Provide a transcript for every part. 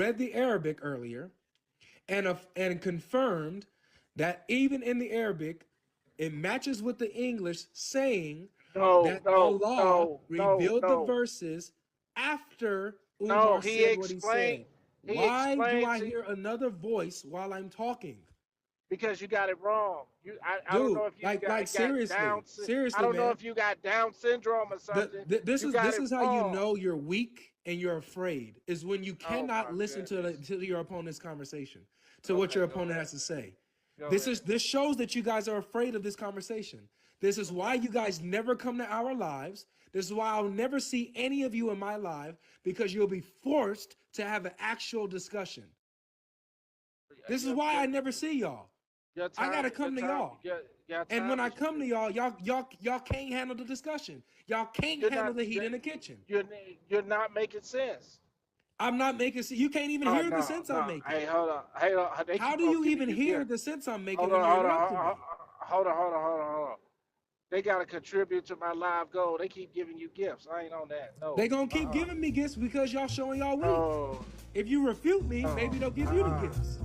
read the Arabic earlier and confirmed that even in the Arabic, it matches with the English saying No, that no, Allah no, no, revealed the no, verses after no. Umar He said what he explained. said. He Why do explained I to hear another voice while I'm talking? because you got it wrong. I don't Dude, know if you like got seriously, I seriously, don't know man. if you got Down syndrome or something. You got This it is how you wrong. know you're weak and you're afraid is when you Oh cannot my listen goodness. to your opponent's conversation, to what Okay, your go opponent ahead. has to say. Go ahead. This shows that you guys are afraid of this conversation. This is why Okay. you guys never come to our lives. This is why I'll never see any of you in my live, because you'll be forced to have an actual discussion. This is Your, why your, I never see y'all. your I time, gotta come to y'all. your And when time I is. come to y'all can't handle the discussion. Y'all can't You're not. handle the heat in the kitchen. You're you're not making sense. I'm not making sense. You can't even Oh hear the no, sense I'm no. making. Hey, hold on. Hey, they How keep do on you giving even you hear gifts. the sense I'm making Hold when on, you're hold on, interrupting me? hold on. They gotta contribute to my live goal. They keep giving you gifts. I ain't on that. They No. gonna keep giving me gifts because y'all showing y'all weak. No. If you refute me, No. maybe they'll give you the gifts.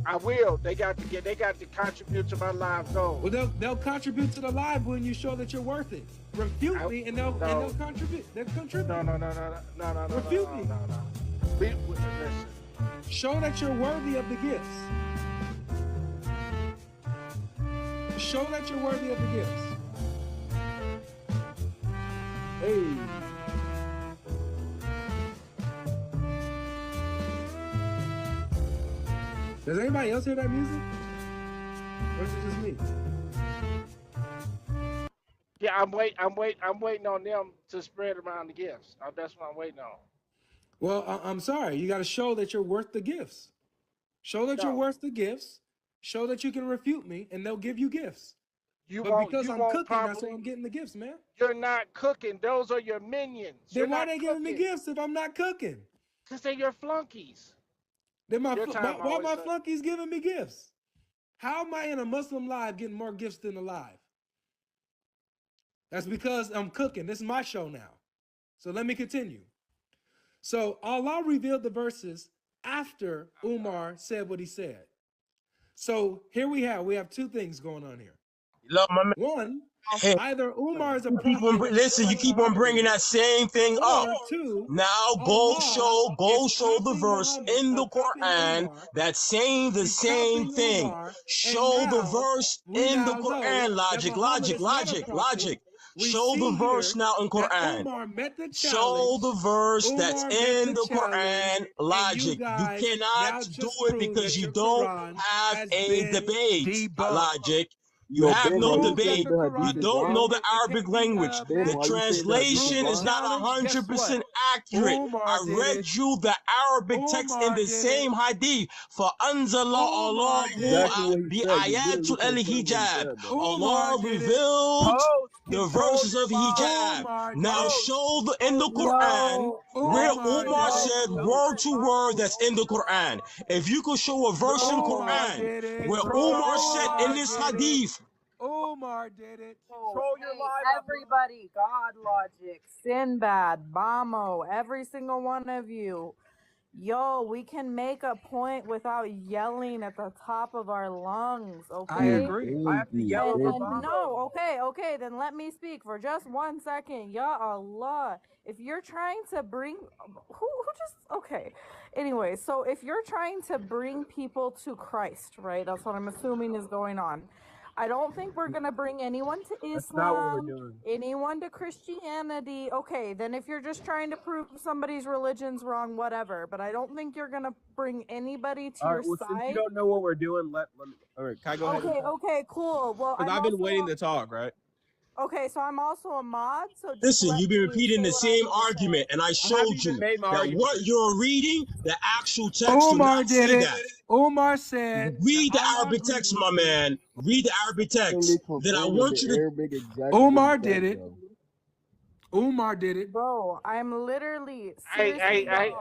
I will. They got to get. They got to contribute to my live goal. Well, they'll contribute to the live when you show that you're worth it. Refute me and they'll No. contribute. They'll No. contribute. No. No. No. No. No. No. Refute No. me. No. No. Listen. Show that you're worthy of the gifts. Show that you're worthy of the gifts. Hey. Does anybody else hear that music? Or is it just me? Yeah, I'm waiting on them to spread around the gifts. That's what I'm waiting on. Well, I'm sorry. You got to show that you're worth the gifts. Show that you're No, worth the gifts. Show that you can refute me, and they'll give you gifts. But because you I'm won't cooking, that's why properly. I'm getting the gifts, man. You're not cooking. Those are your minions. You're Then why not they giving me cooking gifts if I'm not cooking? because they're your flunkies. Then Your time why always my up. flunkies giving me gifts? How am I in a Muslim live getting more gifts than a live? That's because I'm cooking. This is my show now. So let me continue. So Allah revealed the verses after Umar said what he said. So here we have two things going on here. Love my man. One, Hey, either Umar is a you keep on prophet just listen. You like keep on bringing Muhammad that is, same thing up. or two, Now Allah is go show the copying verse Muhammad in or the copying Quran Umar. that's saying the He's same copying thing. Umar, and Show the now verse we in the now know Quran. that Logic, Muhammad logic, is not a logic, prophet. logic. We Show the see verse here now in that Quran. Umar met the Show the challenge. verse that's Umar met in the the challenge, Quran. and you Logic. You guys cannot now do just it proved because that you your don't Quran have has a been debate. debunked. Logic. You Yo, have You Ben, no why you proved that saying debate. the the You hadith Quran is is don't know wrong? the debunked. It Arabic can't be language. Ben, The why matched. you saying the You hadith is proved translation the is wrong? not challenge. Guess what? 100% accurate. Umar I did read it. you the Arabic text in Umar the did it. same hadith. For anzala Omar did Allahu it. Exactly what he bi said. You ayatul literally al confirmed what he hijab. said, though. Umar Allah did it. revealed Post, the control verses your of mind. hijab. Umar did Now it. Post, show in the control your Quran mind. where Umar Umar did Yo, it. said control word your to word mind. that's in the Quran. If you could show a verse in Umar Quran did it. where Control Umar your said in Umar mind. this did it. hadith, Umar did it. Control your Hey, mind. everybody, GodLogic, Sinbad, Bamo, every single one of you. Yo, we can make a point without yelling at the top of our lungs, I Dude, okay? agree. I thank have to you. yell over Thank And you. no, Babo. okay, then let me speak for just 1 second. Ya Allah. If you're trying to bring who just okay. Anyway, so if you're trying to bring people to Christ, right? That's what I'm assuming is going on. I don't think we're gonna bring anyone to That's not what we're Islam, doing. anyone to Christianity. Okay, then if you're just trying to prove somebody's religion's wrong, whatever. But I don't think you're gonna bring anybody to All your right. Well, since you side. don't know what we're doing, let me. All right. Can I go ahead and talk? Okay, cool. Well, Because I'm I've been also waiting to talk. Right. okay, so I'm also a mod, so just listen, let you've been me repeating say the what I same need to say. argument, and I I haven't showed even you made my that argument what yet. you're reading, the actual text do Umar not did say it. that. Umar said that Read the Allah Arabic text, my man. Read the Arabic And they text. Then I confirming want the you to Arabic exactly what he Umar did said, it. though. Umar did it. Bro, I'm literally Hey, seriously, y'all.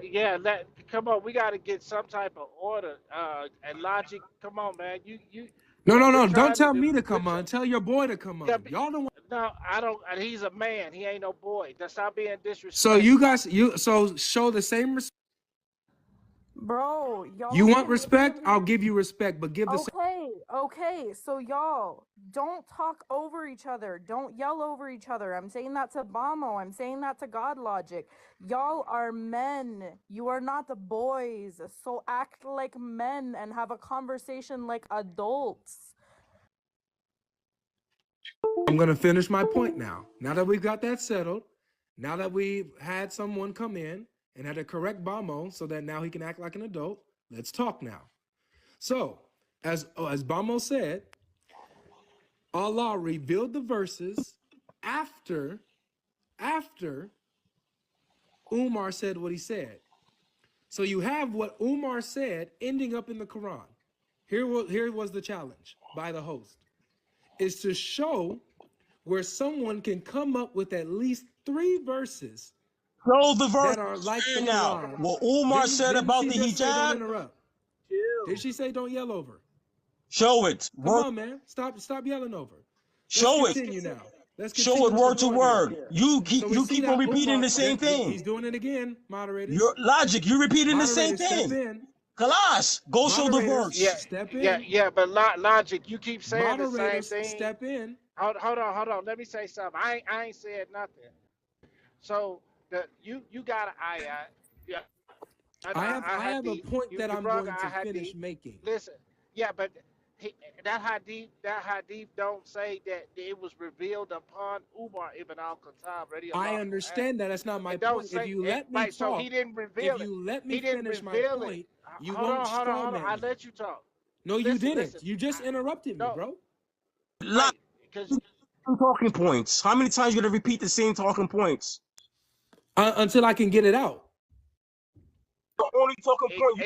yeah. Come on. We got to get some type of order. And logic. Come on, man. We're No. Don't trying to tell do. me to come on. Tell your boy to come Yeah, on. Y'all don't want. no, I don't. He's a man. He ain't no boy. That's not being So you disrespectful. guys, so show the same respect. Bro, y'all You don't want respect? literally- I'll give you respect, but give the same. Okay, so y'all don't talk over each other. Don't yell over each other. I'm saying that to Bamo. I'm saying that to GodLogic. Y'all are men. You are not the boys. So act like men and have a conversation like adults. I'm going to finish my point now. Now that we've got that settled, now that we've had someone come in and had to correct Bamo so that now he can act like an adult, let's talk now. So, as Bamo said, Allah revealed the verses after Umar said what he said. So you have what Umar said ending up in the Quran. Here was the challenge by the host, is to show where someone can come up with at least 3 verses Show the verse that are like the now. Quran. What Umar said Didn't about she the just say don't hijab. interrupt? Chill. Did she say don't yell over? Show it. Come Word, on, man. Stop yelling over. show Let's it. continue now. Let's Show continue it with the word to point word. here. You So we see keep on that repeating Umar, the same thing. he's doing it again, moderators. Your logic. You're repeating the same Moderators, step thing. in. Kalas, go show the Moderators, Yeah, verse. step in. but Logic, you keep saying the same Moderators, thing. step in. Hold on. Let me say something. I ain't said nothing. So you got an ayat. Yeah, I have a hadith. point that You I'm brought going a to hadith. finish making. Listen, yeah, but that hadith don't say that it was revealed upon Umar ibn al-Khattab. I understand that. That's not my It don't point. If say you it, let me right. So talk, he didn't if reveal it. you let me He didn't finish my reveal point, it. you Hold won't on. strawman I me. let you talk. No, you Listen, didn't. listen. You just interrupted me, No, bro. Logic. right, because Talking points. How many times you gonna repeat the same talking points? Until I can get it out. The only talking point.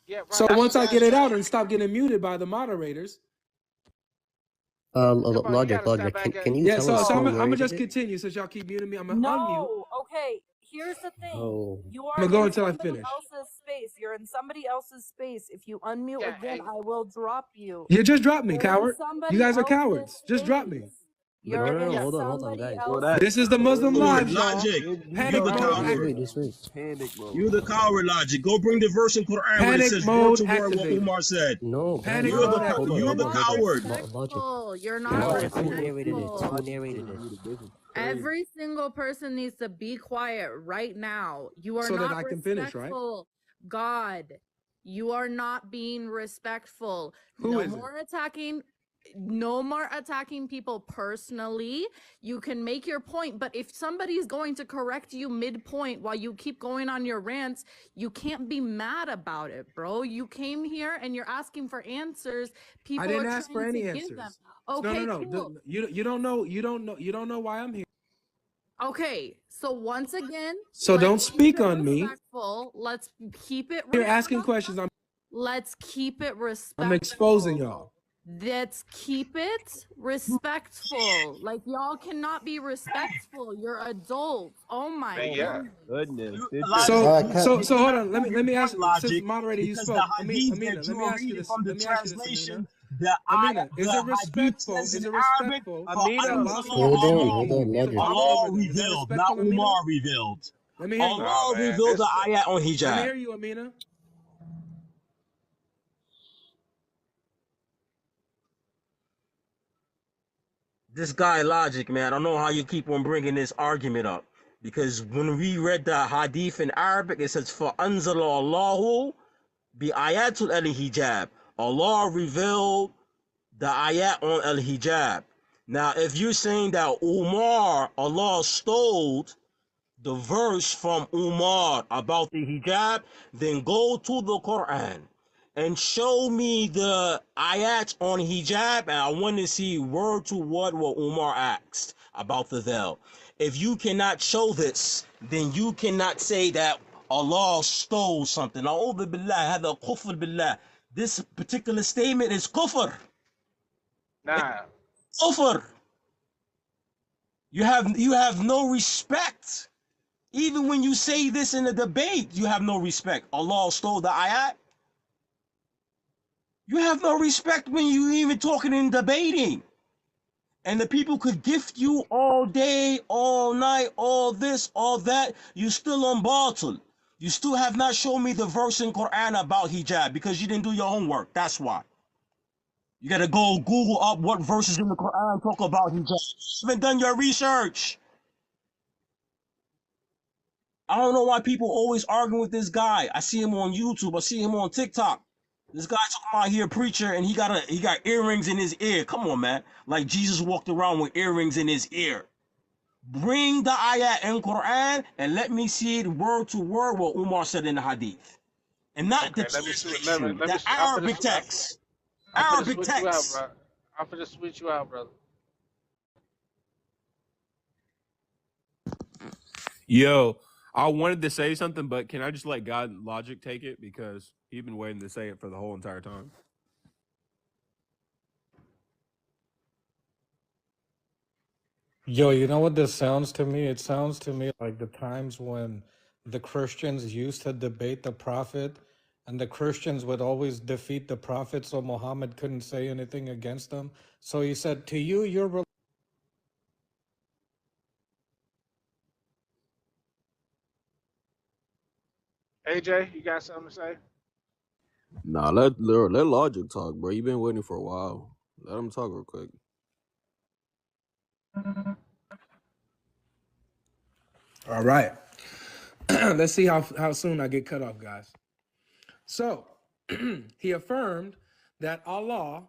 yeah, So right. once I get it That's out and stop getting muted by the moderators. Come on, you Logic, gotta stop Logic. back Can at. you Yeah, tell us so who I'm gonna just worded it? continue since y'all keep muting me. I'm gonna unmute. No, okay. Here's the thing. Oh. You I'm are gonna go in until I somebody finish. else's space. You're in somebody else's space. If you unmute Yeah, again, I will drop you. You just dropped me, You're in coward. somebody You guys are else's cowards. Just drop me. space. You're No, in yeah. hold on, somebody guys. Well, else's This is the Muslim Logic. Live, y'all. Logic. Panic You the mode coward. activated. Just wait. Panic mode. You the coward. Logic. Go bring the verse in Quran where it Panic says word mode to word what activated. Umar said. No, guys. Panic You're mode the Hold on, you're hold the on. coward. Logic. You're not Logic. Who Coward. narrated it? Who Logic narrated telling it? you the business crazy. Every single person needs to be quiet right now. You are So that not I can finish, right? respectful. God, you are not being respectful. Who No is it? more attacking. No more attacking people personally. You can make your point, but if somebody's going to correct you midpoint while you keep going on your rants, you can't be mad about it, bro. You came here and you're asking for answers. People I didn't are ask for trying any to give them. answers. Okay, No. cool. You don't know why I'm here. Okay, so once again, So let's don't keep speak it on me. respectful. Let's keep it You're respectful. asking questions. Let's keep it respectful. I'm exposing y'all. Let's keep it respectful. Like y'all cannot be respectful. You're adults. Oh my Yeah. goodness. Goodness. So hold on. Let me ask since Logic, moderator you because spoke. the hadith Amina, that let you me are ask you reading this. from the Let me ask you this, translation, Amina. Amina, is it hadith respectful? says Is in it Arabic, respectful? for Amina, that listen, Allah- Hold on, Allah Logic. Allah Is that revealed, respectful, not Amina? Umar revealed. Let me hear you. Allah man, revealed the this- ayat on Let me hijab. hear you, Amina. This guy Logic, man, I don't know how you keep on bringing this argument up. Because when we read the hadith in Arabic, it says, for anzala Allahu bi ayatul al-hijab. Allah revealed the ayat on al-hijab. Now, if you're saying that Umar, Allah stole the verse from Umar about the hijab, then go to the Quran and show me the ayat on hijab, and I want to see word to word what Umar asked about the veil. If you cannot show this, then you cannot say that Allah stole something. A'udhu billah, hada kufr billah. This particular statement is kufr. Nah. Kufr. You have no respect. Even when you say this in a debate, you have no respect. Allah stole the ayat. You have no respect when you even talking and debating. And the people could gift you all day, all night, all this, all that. You still on battle. You still have not shown me the verse in Quran about hijab because you didn't do your homework. That's why. You gotta go Google up what verses in the Quran talk about hijab. You haven't done your research. I don't know why people always arguing with this guy. I see him on YouTube. I see him on TikTok. This guy talking about here preacher and he got earrings in his ear. Come on, man. Like Jesus walked around with earrings in his ear. Bring the ayat in Quran and let me see it word to word what Umar said in the hadith. And not the Okay, let me see. Let me. translation, Let me. the Arabic text. I'm finna Arabic switch you out, text. bro. I'm finna switch you out, brother. Yo, I wanted to say something, but can I just let God Logic take it because he's been waiting to say it for the whole entire time? Yo, you know what this sounds to me? It sounds to me like the times when the Christians used to debate the prophet, and the Christians would always defeat the prophet, so Muhammad couldn't say anything against them. So he said, to you, you're AJ, you got something to say? Nah, let Logic talk, bro. You been waiting for a while. Let him talk real quick. all right. Let's see how soon I get cut off, guys. So he affirmed that Allah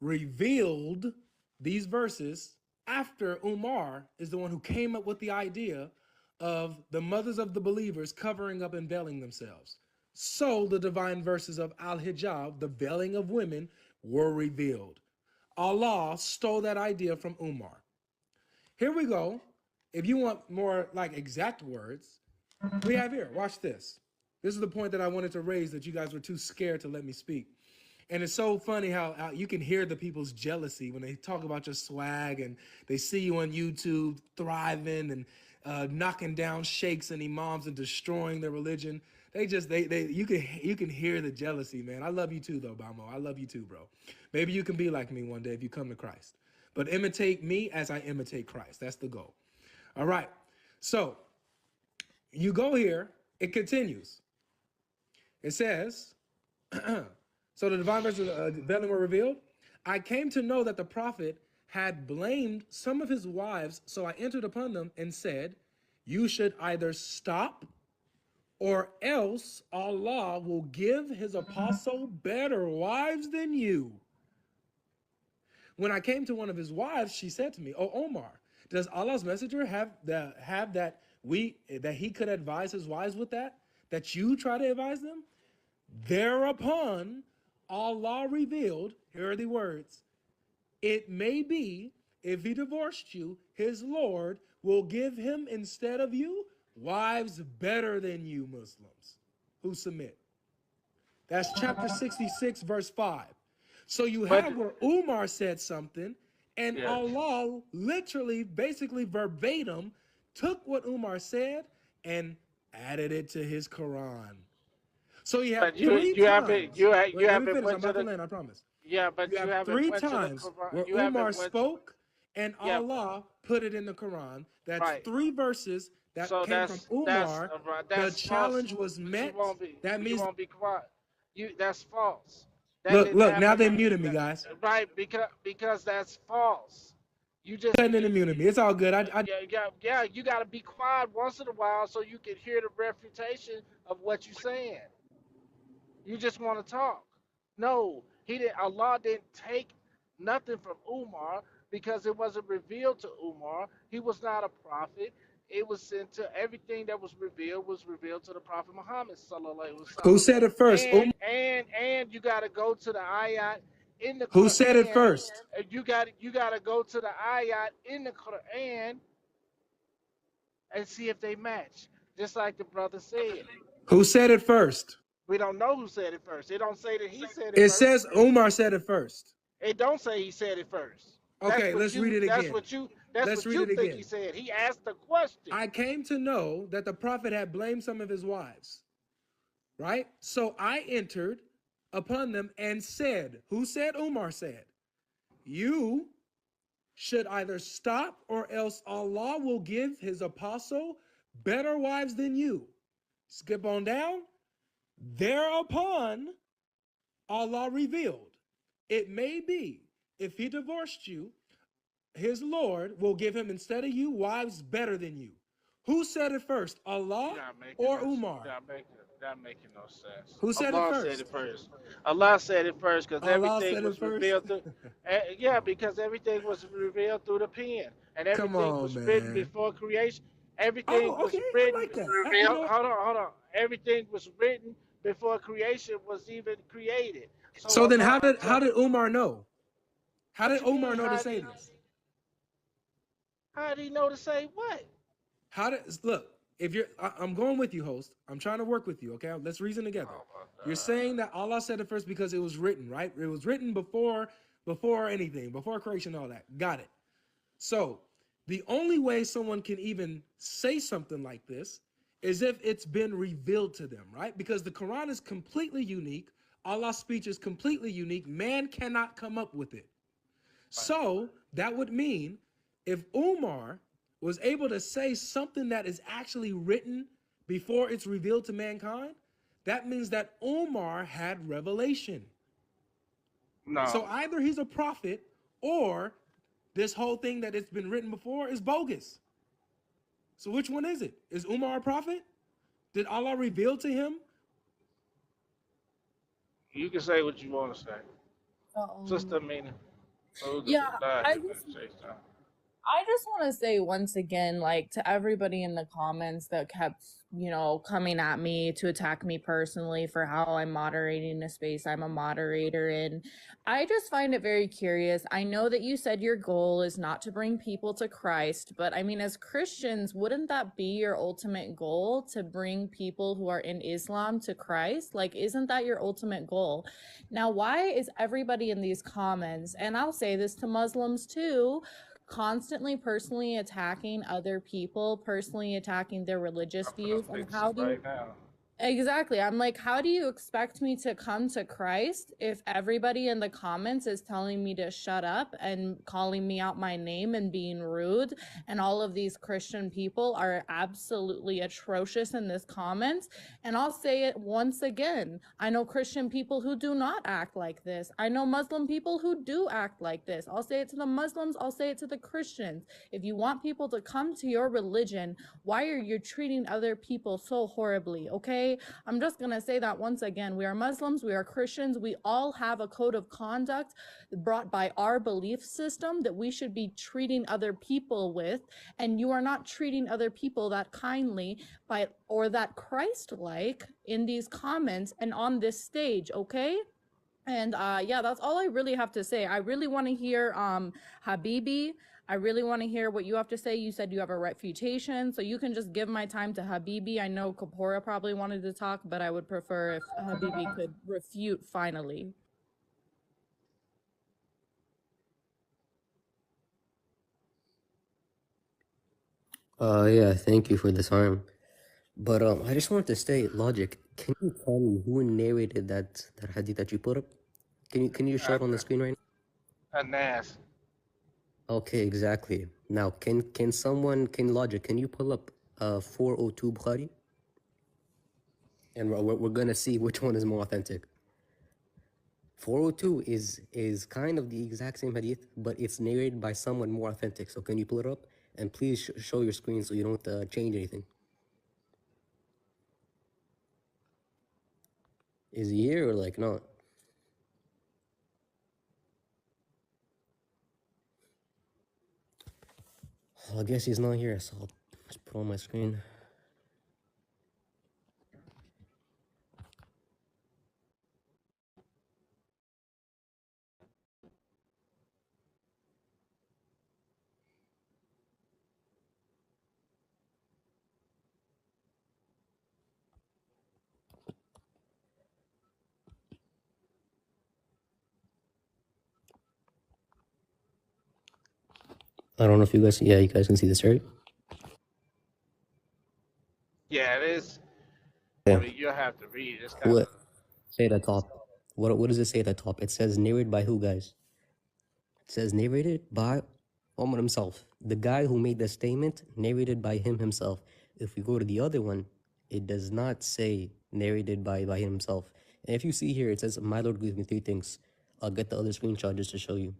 revealed these verses after Umar is the one who came up with the idea of the mothers of the believers covering up and veiling themselves. So the divine verses of Al-Hijab, the veiling of women, were revealed. Allah stole that idea from Umar. Here we go. If you want more like exact words, we have here. Watch this. This is the point that I wanted to raise that you guys were too scared to let me speak. And it's so funny how you can hear the people's jealousy when they talk about your swag and they see you on YouTube thriving and knocking down sheikhs and imams and destroying their religion. You can hear the jealousy, man. I love you too, though, Bamo. I love you too, bro. Maybe you can be like me one day if you come to Christ. But imitate me as I imitate Christ. That's the goal. All right. So you go here. It continues. It says. So the divine verses of veiling were revealed. I came to know that the prophet had blamed some of his wives, so I entered upon them and said, you should either stop or else Allah will give his apostle better wives than you. When I came to one of his wives, she said to me, "O Omar, does Allah's messenger have that he could advise his wives with that you try to advise them?" Thereupon Allah revealed, here are the words, it may be if he divorced you, his Lord will give him instead of you wives better than you Muslims who submit. That's chapter 66, verse 5. So you But have where Umar said something, and yeah, Allah literally, basically verbatim, took what Umar said and added it to his Quran. So you have but three you haven't times. you Let me haven't finish. I'm went to about to the land, I promise. yeah, You but you have haven't three went to the times Quran. where You Umar haven't went to spoke and yeah, Allah put it in the Quran. That's right. three verses that So came from Umar. The that's false. challenge was But met. That you means, won't be quiet. You That's false. That look, didn't look, now happen. they muted me, guys. Right, because that's false. You just Cutting and muted me. It's all good. yeah, you got to be quiet once in a while so you can hear the refutation of what you're saying. You just want to talk. No, he didn't. Allah didn't take nothing from Umar because it wasn't revealed to Umar. He was not a prophet. It was sent to everything that was revealed to the Prophet Muhammad sallallahu alaihi Who wasallam. said it first? And you got to go to the ayat in the Who said it Quran. first? You got to go to the ayat in the Quran and see if they match. Just like the brother said. Who said it first? We don't know who said it first. It don't say that he said it It first. says Umar said it first. It don't say he said it first. Okay, let's read it again. That's Let's what read you it think he again. said. He asked the question. I came to know that the prophet had blamed some of his wives, right? So I entered upon them and said, who said? Umar said, you should either stop or else Allah will give his apostle better wives than you. Skip on down. Thereupon, Allah revealed, it may be if he divorced you, his Lord will give him instead of you wives better than you. Who said it first, Allah or Umar? Not making no sense. Who said it Allah said it first? first. Allah said it first because Allah everything said it was first. revealed through. Yeah, because everything was revealed through the pen, and Come everything on, was written man. before creation. Everything Oh, okay. was I written. like that. You Revealed. know what? Hold on. Everything was written before creation was even created. So So then Allah. how did Umar know? How What did you Umar mean? know to say this? How did he know to say what? How did look? If you're, I'm going with you, host. I'm trying to work with you. Okay, let's reason together. Oh my You're God. saying that Allah said it first because it was written, right? It was written before anything, before creation, all that. Got it. So the only way someone can even say something like this is if it's been revealed to them, right? Because the Quran is completely unique. Allah's speech is completely unique. Man cannot come up with it. So that would mean if Umar was able to say something that is actually written before it's revealed to mankind, that means that Umar had revelation. No. So either he's a prophet or this whole thing that it's been written before is bogus. So which one is it? Is Umar a prophet? Did Allah reveal to him? You can say what you want to say. Sister Mina. Yeah, I just want to say once again, like to everybody in the comments that kept, coming at me to attack me personally for how I'm moderating a space I'm a moderator in. I just find it very curious. I know that you said your goal is not to bring people to Christ, but I mean, as Christians, wouldn't that be your ultimate goal, to bring people who are in Islam to Christ? Like, isn't that your ultimate goal? Now, why is everybody in these comments, and I'll say this to Muslims too, constantly personally attacking other people, personally attacking their religious views? And how do you exactly, I'm like, how do you expect me to come to Christ if everybody in the comments is telling me to shut up and calling me out my name and being rude? And all of these Christian people are absolutely atrocious in this comments. And I'll say it once again, I know Christian people who do not act like this. I know Muslim people who do act like this. I'll say it to the Muslims, I'll say it to the Christians. If you want people to come to your religion, why are you treating other people so horribly? Okay, I'm just gonna say that once again. We are Muslims, we are Christians, we all have a code of conduct brought by our belief system that we should be treating other people with, and you are not treating other people that kindly or that Christ-like in these comments and on this stage, okay? And yeah, that's all I really have to say. I really want to hear Habibi. I really want to hear what you have to say. You said you have a refutation, so you can just give my time to Habibi. I know Kapora probably wanted to talk, but I would prefer if Habibi could refute finally. Yeah, thank you for the time. But I just wanted to say, Logic, can you tell me who narrated that hadith that you put up? Can you show it on the screen right now? Anas. Okay, exactly. Now, can Logic, can you pull up 402 Bukhari? And we're gonna see which one is more authentic. 402 is kind of the exact same hadith, but it's narrated by someone more authentic. So can you pull it up? And please show your screen so you don't change anything. Is he here or like not? Well, I guess he's not here, so I'll just put on my screen. I don't know if you guys, yeah, you guys can see this, right? Yeah, it is. Yeah. I mean, you'll have to read it. It's kind What? Say at the top. What does it say at the top? It says narrated by who, guys? It says narrated by Omar himself. The guy who made the statement, narrated by him himself. If we go to the other one, It does not say narrated by himself. And if you see here, it says, "My Lord gave me three things." I'll get the other screenshot just to show you.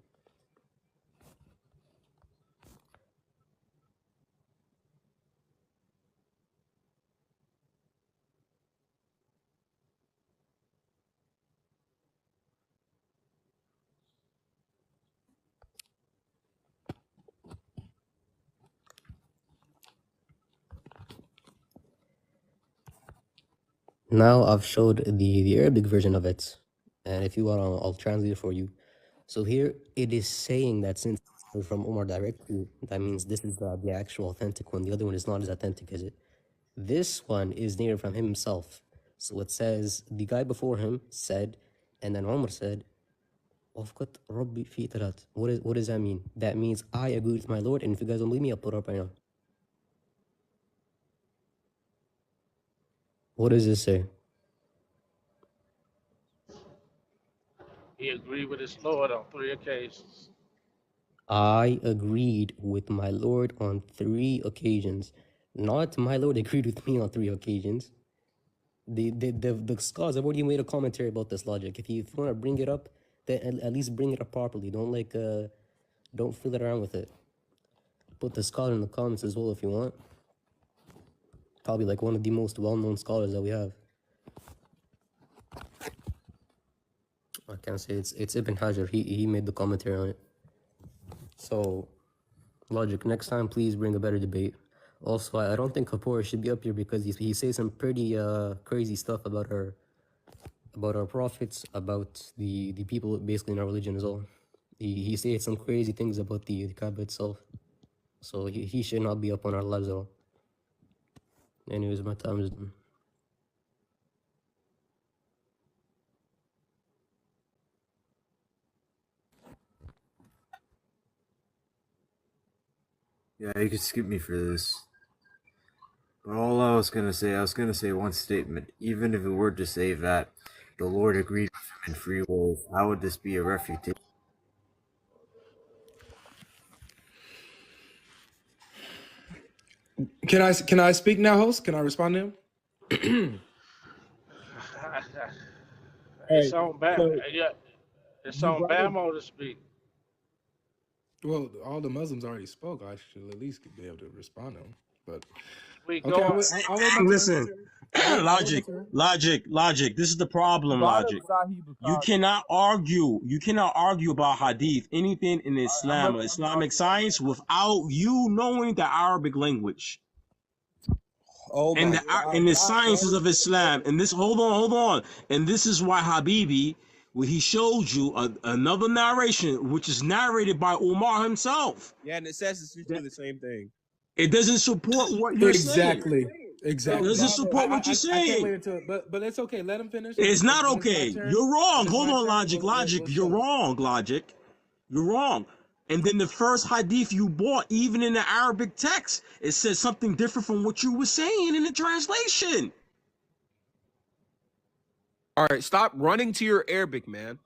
Now I've showed the Arabic version of it, and if you want, I'll translate it for you. So here it is saying that since it's from Umar directly, that means this is the actual authentic one. The other one is not as authentic as it. This one is narrated from himself. So it says the guy before him said, and then Umar said, "Wafqat Rabbi fi talat." What does that mean? That means I agree with my Lord, and if you guys don't believe me, I'll put it up right now. What does this say? He agreed with his Lord on 3 occasions. I agreed with my Lord on 3 occasions. Not my Lord agreed with me on 3 occasions. The scholars have already made a commentary about this logic. If you want to bring it up, then at least bring it up properly. Don't fiddle around with it. Put the scholar in the comments as well if you want. Probably like one of the most well-known scholars that we have. I can't say it's Ibn Hajar. He made the commentary on it. So, Logic, next time please bring a better debate. Also, I don't think Kapoor should be up here because he says some pretty crazy stuff about our prophets, about the people basically in our religion as well. He says some crazy things about the Kaaba itself. So he should not be up on our lives at all. Anyways, my time is done. Yeah, you could skip me for this. But all I was gonna say one statement. Even if it were to say that the Lord agreed with him in free will, how would this be a refutation? Can I speak now, host? Can I respond to him? It's on Bam. so Yeah, it's you on brought up- Bamo to speak. Well, all the Muslims already spoke. I should at least be able to respond to them. But We okay, go. I'll wait my turn. Listen, I'll wait my logic, turn. logic. This is the problem, Brought up logic. Sahih You Bukhari. cannot argue about hadith, anything in Islam or Islamic science without you knowing the Arabic language. Oh And my the God, and the stop, sciences bro. of Islam. And this, hold on. And this is why Habibi, where he showed you another narration, which is narrated by Umar himself. Yeah, and it says essentially the same thing. It doesn't support what you're saying. Exactly. It doesn't support what you're I can't wait saying. until, but it's okay. Let him finish. It's not When it's my okay. turn- You're wrong. when it's Hold my on, turn, logic. we'll You're show it. wrong, logic. You're wrong. And then the first hadith you bought, even in the Arabic text, it says something different from what you were saying in the translation. All right, stop running to your Arabic, man.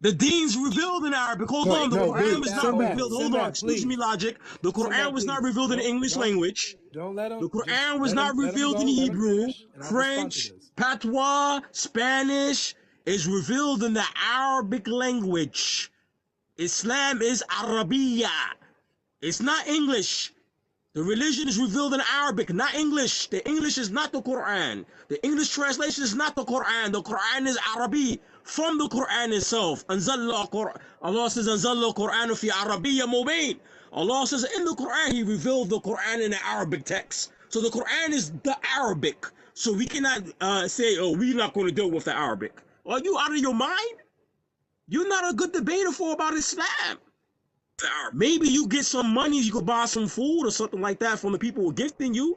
The dean's revealed in Arabic. Hold on, the Quran dude, was not Sinbad, revealed. Hold on, excuse me, please. logic. The Quran Sinbad, was not please. revealed in the English Don't- language. Don't let him. The just Quran was let not him- let him revealed go, in let him Hebrew, finish, and I'll respond to French, this. Patois, Spanish. Is revealed in the Arabic language. Islam is Arabiya. It's not English. The religion is revealed in Arabic, not English. The English is not the Quran. The English translation is not the Quran. The Quran is Arabi, from the Quran itself. Allah says, Anzalna Quran fi Arabiyya Mubin. Allah says in the Quran, He revealed the Quran in the Arabic text. So the Quran is the Arabic. So we cannot say, oh, we're not going to deal with the Arabic. Are you out of your mind? You're not a good debater about Islam. Maybe you get some money, you could buy some food or something like that from the people who are gifting you.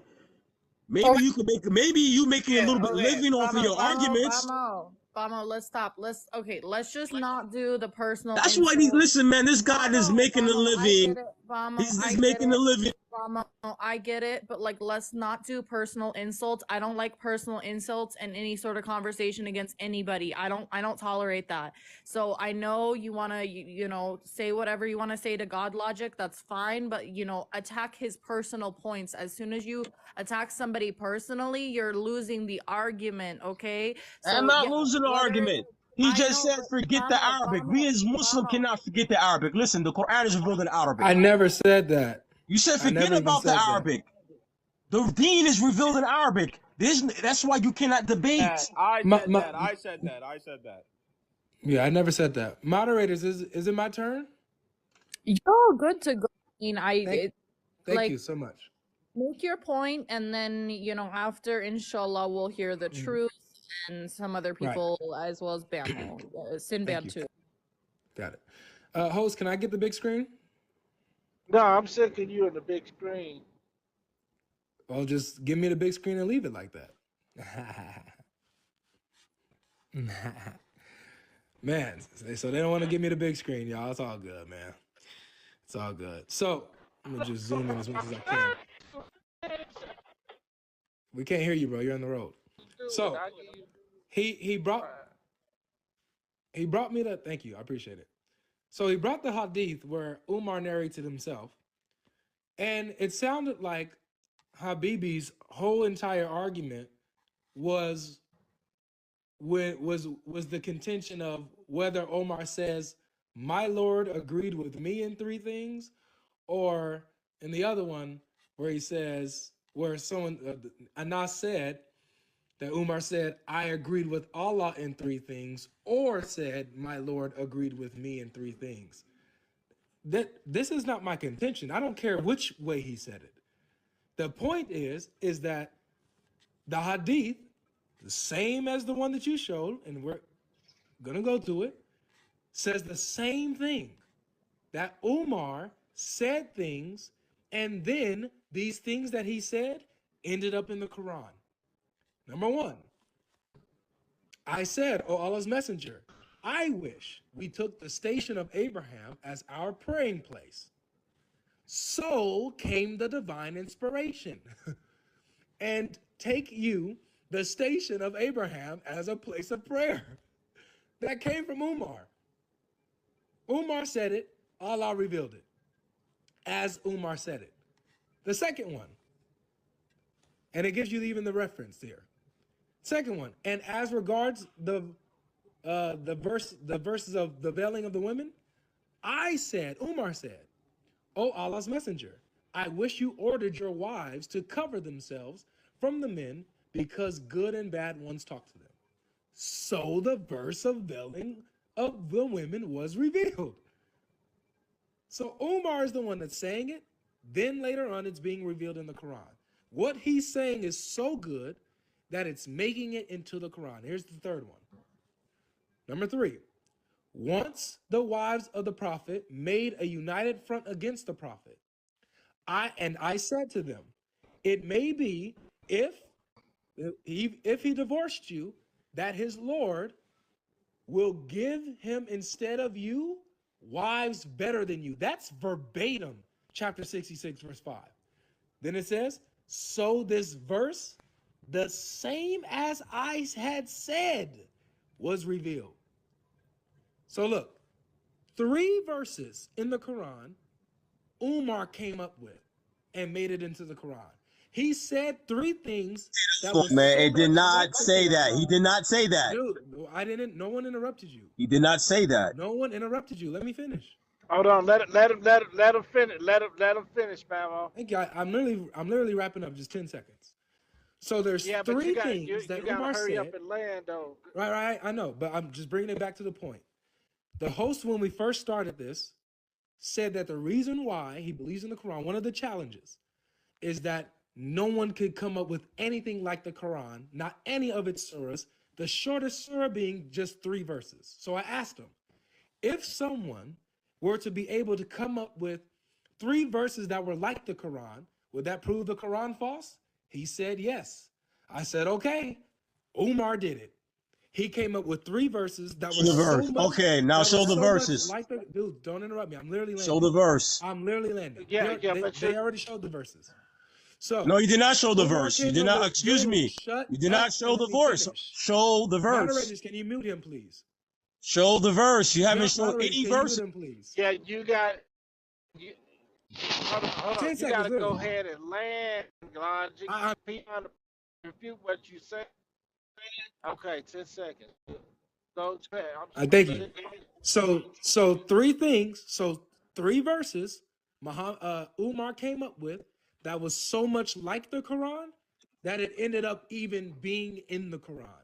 Maybe you could make, maybe you making a little bit of living off of your arguments. Bamo, let's stop. Let's just not do the personal. That's why these, listen, man, this guy is making a living. I get it, Bamo. He's making a living I get it, but like, let's not do personal insults. I don't like personal insults and any sort of conversation against anybody. I don't tolerate that. So I know you want to, you know, say whatever you want to say to GodLogic. That's fine, but you know, attack his personal points. As soon as you attack somebody personally, you're losing the argument. Okay? I'm So not yeah, losing the whether argument. He I just know, said but forget the Arabic. We as Muslim Vamo, cannot forget the Arabic. Listen, the Quran is revealed in Arabic. I never said that. You said I forget never even about the said that. Arabic. The deen is revealed in Arabic. That's why you cannot debate. I My- said my- that. I said that. I said that. Yeah, I never said that. Moderators, is it my turn? you're good to go. I mean, Thank like, you so much. make your point, and then you know, after inshallah we'll hear the truth and some other Right. people as well as Bamo, Sinbad you. too. Got it. Host, can I get the big screen? No, I'm sick of you on the big screen. Well, just give me the big screen and leave it like that. Man, so they don't want to give me the big screen, y'all. It's all good, man. It's all good. So I'm gonna just zoom in as much as I can. We can't hear you, bro. You're on the road. So he brought me the. Thank you, I appreciate it. So he brought the hadith where Umar narrated himself, and it sounded like Habibi's whole entire argument was the contention of whether Omar says, "My Lord agreed with me in three things," or in the other one where he says, where someone Anas said that Umar said, "I agreed with Allah in three things," or said, "My Lord agreed with me in three things." This is not my contention. I don't care which way he said it. The point is that the hadith, the same as the one that you showed, and we're gonna go through it, says the same thing. That Umar said things, and then these things that he said ended up in the Quran. Number one, I said, "O Allah's messenger, I wish we took the station of Abraham as our praying place." So came the divine inspiration. And take you the station of Abraham as a place of prayer. That came from Umar. Umar said it, Allah revealed it, as Umar said it. The second one, and it gives you even the reference here. Second one, and as regards the verses of the veiling of the women, Umar said, "O Allah's messenger, I wish you ordered your wives to cover themselves from the men because good and bad ones talk to them." So the verse of veiling of the women was revealed. So Umar is the one that's saying it. Then later on, it's being revealed in the Quran. What he's saying is so good that it's making it into the Quran. Here's the third one. Number 3. Once the wives of the Prophet made a united front against the Prophet, I said to them, it may be if he divorced you, that his Lord will give him instead of you wives better than you. That's verbatim, chapter 66, verse 5. Then it says, so this verse, the same as I had said, was revealed. So look, 3 verses in the Quran, Umar came up with and made it into the Quran. He said 3 things that was Man, so it did much not like the say that. Quran. He did not say that. Dude, no one interrupted you. He did not say that. No one interrupted you. Let me finish. Hold on, let him finish. Let him finish, Mamo. Thank you. I'm literally wrapping up, just 10 seconds. So there's 3 things that Umar hurry said. up and land though. Right, I know, but I'm just bringing it back to the point. The host, when we first started this, said that the reason why he believes in the Quran, one of the challenges, is that no one could come up with anything like the Quran, not any of its surahs, the shortest surah being just 3 verses. So I asked him, if someone were to be able to come up with 3 verses that were like the Quran, would that prove the Quran false? He said yes. I said, okay. Umar did it. He came up with 3 verses that Show were the so verse. much. Okay, now that show was the so much verses. like the dude. Don't interrupt me. I'm literally landing. Show the verse. I'm literally landing. Yeah, but They already showed the verses. So No, you did not show the Umar verse. You came did up not. with, Excuse dude, me. shut You did up not and show let the me verse. finish. Show the verse. Moderators, can you mute him, please? Show the verse. You haven't shown Moderators, any can you verse. mute him, please? yeah, you got. You, hold 10 on. You seconds, got to go literally. ahead and land, Logic. People trying to refute what you said. Okay, 10 seconds. Go to Thank you. So 3 things. So 3 verses Umar came up with that was so much like the Quran that it ended up even being in the Quran.